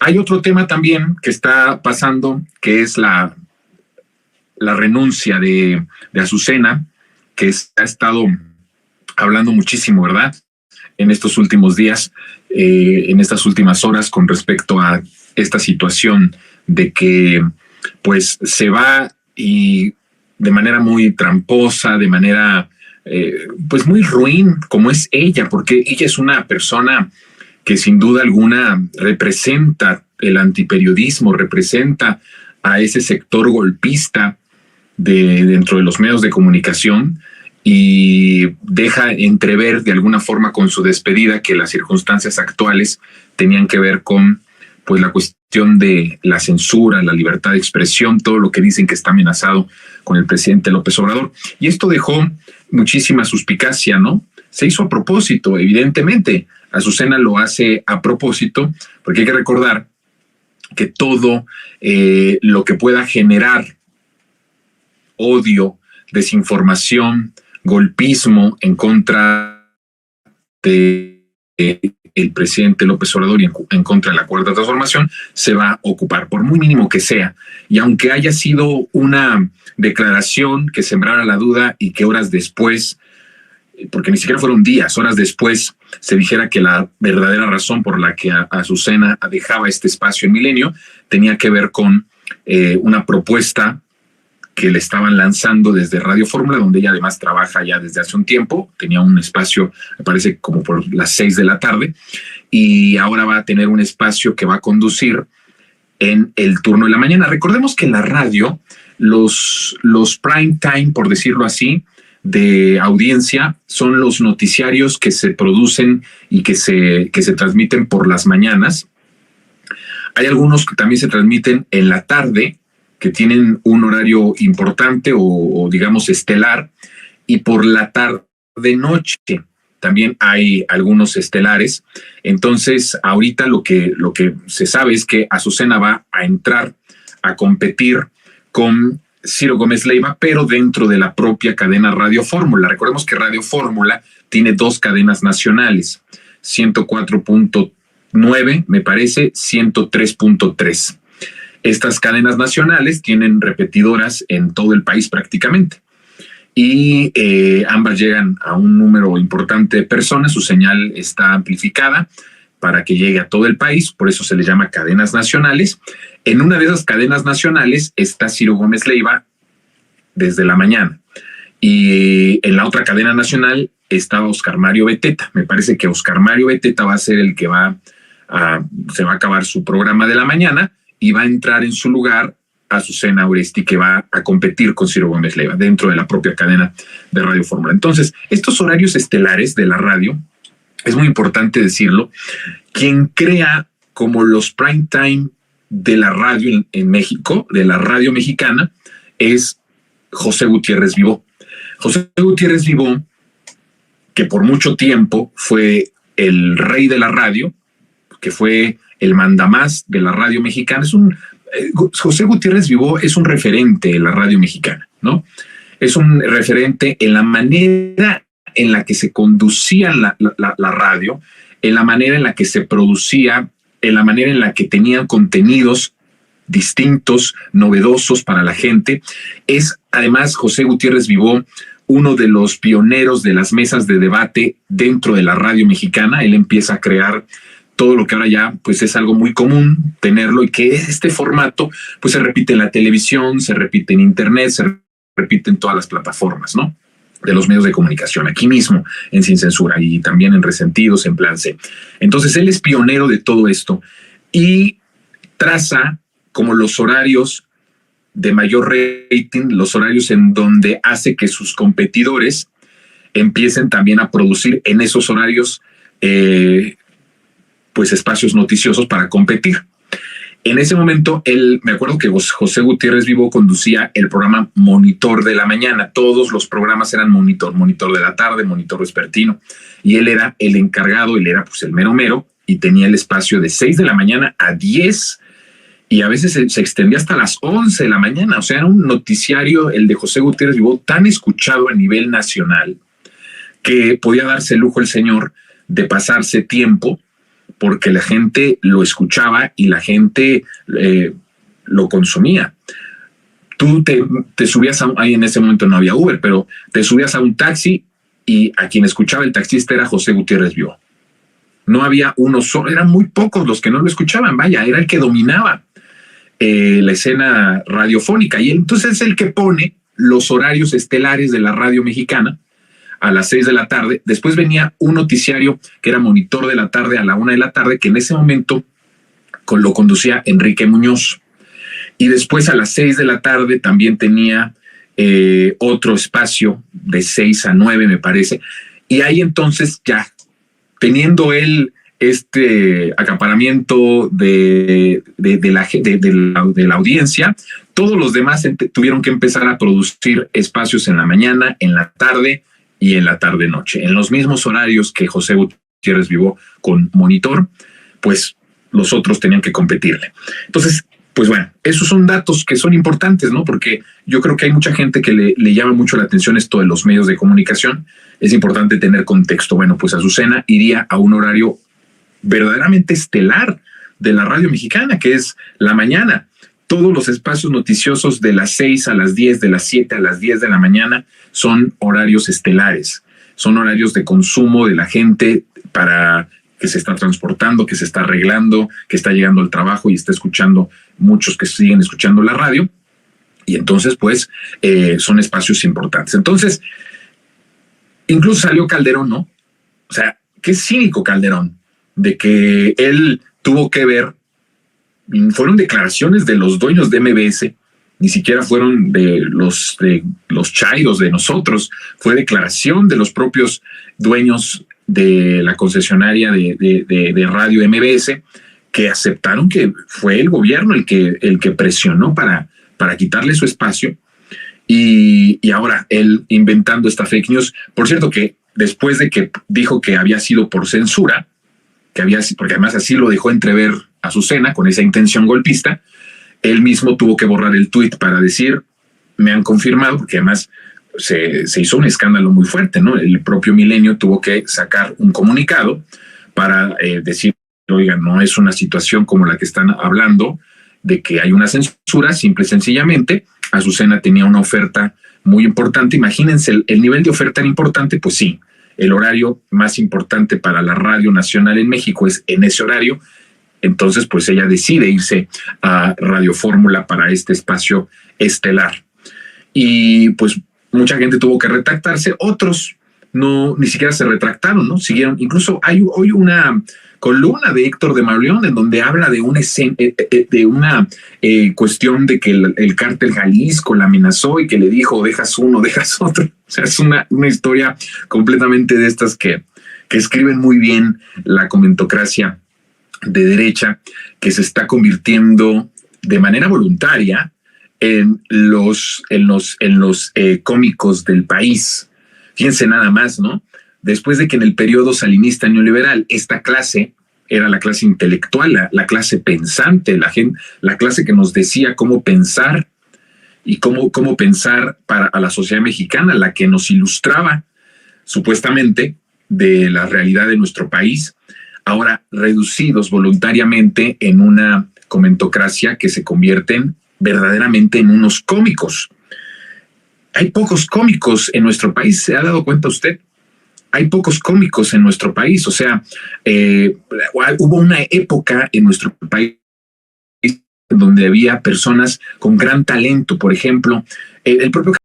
Hay otro tema también que está pasando, que es la renuncia de Azucena, que ha estado hablando muchísimo, ¿verdad? En estos últimos días, en estas últimas horas, con respecto a esta situación de que pues se va y de manera muy tramposa, de manera pues muy ruin, como es ella, porque ella es una persona que sin duda alguna representa el antiperiodismo, representa a ese sector golpista dentro de los medios de comunicación, y deja entrever de alguna forma con su despedida que las circunstancias actuales tenían que ver con pues la cuestión de la censura, la libertad de expresión, todo lo que dicen que está amenazado con el presidente López Obrador. Y esto dejó muchísima suspicacia, ¿no? Se hizo a propósito, evidentemente. Azucena lo hace a propósito, porque hay que recordar que todo lo que pueda generar odio, desinformación, golpismo en contra de el presidente López Obrador y en contra de la Cuarta Transformación, se va a ocupar, por muy mínimo que sea. Y aunque haya sido una declaración que sembrara la duda y que horas después, porque ni siquiera fueron días, horas después se dijera que la verdadera razón por la que Azucena dejaba este espacio en Milenio tenía que ver con una propuesta que le estaban lanzando desde Radio Fórmula, donde ella además trabaja ya desde hace un tiempo. Tenía un espacio, me parece, como por las 6 de la tarde, y ahora va a tener un espacio que va a conducir en el turno de la mañana. Recordemos que en la radio, los prime time, por decirlo así, de audiencia, son los noticiarios que se producen y que se transmiten por las mañanas. Hay algunos que también se transmiten en la tarde, que tienen un horario importante o digamos estelar, y por la tarde-noche también hay algunos estelares. Entonces, ahorita lo que se sabe es que Azucena va a entrar a competir con Ciro Gómez Leiva, pero dentro de la propia cadena Radio Fórmula. Recordemos que Radio Fórmula tiene 2 cadenas nacionales, 104.9, me parece, 103.3. Estas cadenas nacionales tienen repetidoras en todo el país prácticamente, y ambas llegan a un número importante de personas. Su señal está amplificada para que llegue a todo el país, por eso se le llama cadenas nacionales. En una de esas cadenas nacionales está Ciro Gómez Leiva desde la mañana, y en la otra cadena nacional está Oscar Mario Beteta. Me parece que Oscar Mario Beteta va a ser el que se va a acabar su programa de la mañana, y va a entrar en su lugar Azucena Oresti, que va a competir con Ciro Gómez Leiva dentro de la propia cadena de Radio Fórmula. Entonces, estos horarios estelares de la radio, es muy importante decirlo, quien crea como los prime time de la radio en México, de la radio mexicana, es José Gutiérrez Vivó. José Gutiérrez Vivó, que por mucho tiempo fue el rey de la radio, que fue el mandamás de la radio mexicana. José Gutiérrez Vivó es un referente en la radio mexicana, ¿no? Es un referente en la manera en la que se conducía la radio, en la manera en la que se producía, en la manera en la que tenían contenidos distintos, novedosos para la gente. Es además José Gutiérrez Vivó uno de los pioneros de las mesas de debate dentro de la radio mexicana. Él empieza a crear todo lo que ahora ya pues es algo muy común tenerlo, y que este formato pues se repite en la televisión, se repite en internet, se repite en todas las plataformas, ¿no?, de los medios de comunicación, aquí mismo en Sin Censura y también en Resentidos, en Plan C. Entonces él es pionero de todo esto y traza como los horarios de mayor rating, los horarios en donde hace que sus competidores empiecen también a producir en esos horarios pues espacios noticiosos para competir. En ese momento, me acuerdo que José Gutiérrez Vivó conducía el programa Monitor de la Mañana. Todos los programas eran Monitor de la tarde, Monitor vespertino, y él era el encargado, él era pues el mero mero, y tenía el espacio de 6 de la mañana a 10, y a veces se extendía hasta las 11 de la mañana. O sea, era un noticiario, el de José Gutiérrez Vivó, tan escuchado a nivel nacional que podía darse el lujo el señor de pasarse tiempo porque la gente lo escuchaba y la gente lo consumía. Tú te subías ahí en ese momento no había Uber, pero te subías a un taxi y a quien escuchaba el taxista era José Gutiérrez Vió. No había uno solo, eran muy pocos los que no lo escuchaban, vaya, era el que dominaba la escena radiofónica y entonces es el que pone los horarios estelares de la radio mexicana a las 6 de la tarde. Después venía un noticiario que era Monitor de la Tarde a la 1 de la tarde, que en ese momento lo conducía Enrique Muñoz. Y después a las 6 de la tarde también tenía otro espacio de 6 a 9, me parece. Y ahí entonces ya, teniendo él este acaparamiento de la audiencia, todos los demás tuvieron que empezar a producir espacios en la mañana, en la tarde y en la tarde-noche. En los mismos horarios que José Gutiérrez Vivo con Monitor, pues los otros tenían que competirle. Entonces, pues bueno, esos son datos que son importantes, ¿no? Porque yo creo que hay mucha gente que le llama mucho la atención esto de los medios de comunicación. Es importante tener contexto. Bueno, pues Azucena iría a un horario verdaderamente estelar de la radio mexicana, que es la mañana. Todos los espacios noticiosos de las 6 a las 10, de las 7 a las 10 de la mañana son horarios estelares. Son horarios de consumo de la gente para que se está transportando, que se está arreglando, que está llegando al trabajo y está escuchando, muchos que siguen escuchando la radio. Y entonces, pues, son espacios importantes. Entonces, incluso salió Calderón, ¿no? O sea, qué cínico Calderón, de que él tuvo que ver, fueron declaraciones de los dueños de MBS, ni siquiera fueron de los chairos, de nosotros, fue declaración de los propios dueños de la concesionaria de radio MBS, que aceptaron que fue el gobierno el que presionó para quitarle su espacio. Y ahora él inventando esta fake news. Por cierto, que después de que dijo que había sido por censura, porque además así lo dejó entrever Azucena con esa intención golpista, él mismo tuvo que borrar el tuit para decir, me han confirmado, porque además se hizo un escándalo muy fuerte, ¿no? El propio Milenio tuvo que sacar un comunicado para decir, oigan, no es una situación como la que están hablando, de que hay una censura, simple y sencillamente. Azucena tenía una oferta muy importante. Imagínense el nivel de oferta tan importante, pues sí, el horario más importante para la radio nacional en México es en ese horario. Entonces, pues ella decide irse a Radio Fórmula para este espacio estelar. Y pues mucha gente tuvo que retractarse, otros no, ni siquiera se retractaron, ¿no? Siguieron. Incluso hay hoy una columna de Héctor de Mauleón en donde habla de una cuestión de que el cártel Jalisco la amenazó y que le dijo, dejas uno, dejas otro. O sea, es una historia completamente de estas que escriben muy bien la comentocracia de derecha, que se está convirtiendo de manera voluntaria en los cómicos del país. Fíjense nada más, ¿no? Después de que en el periodo salinista neoliberal esta clase era la clase intelectual, la clase pensante, la clase que nos decía cómo pensar y cómo pensar a la sociedad mexicana, la que nos ilustraba supuestamente de la realidad de nuestro país, ahora reducidos voluntariamente en una comentocracia que se convierten verdaderamente en unos cómicos. Hay pocos cómicos en nuestro país, ¿se ha dado cuenta usted? Hay pocos cómicos en nuestro país, o sea, hubo una época en nuestro país donde había personas con gran talento, por ejemplo, el propio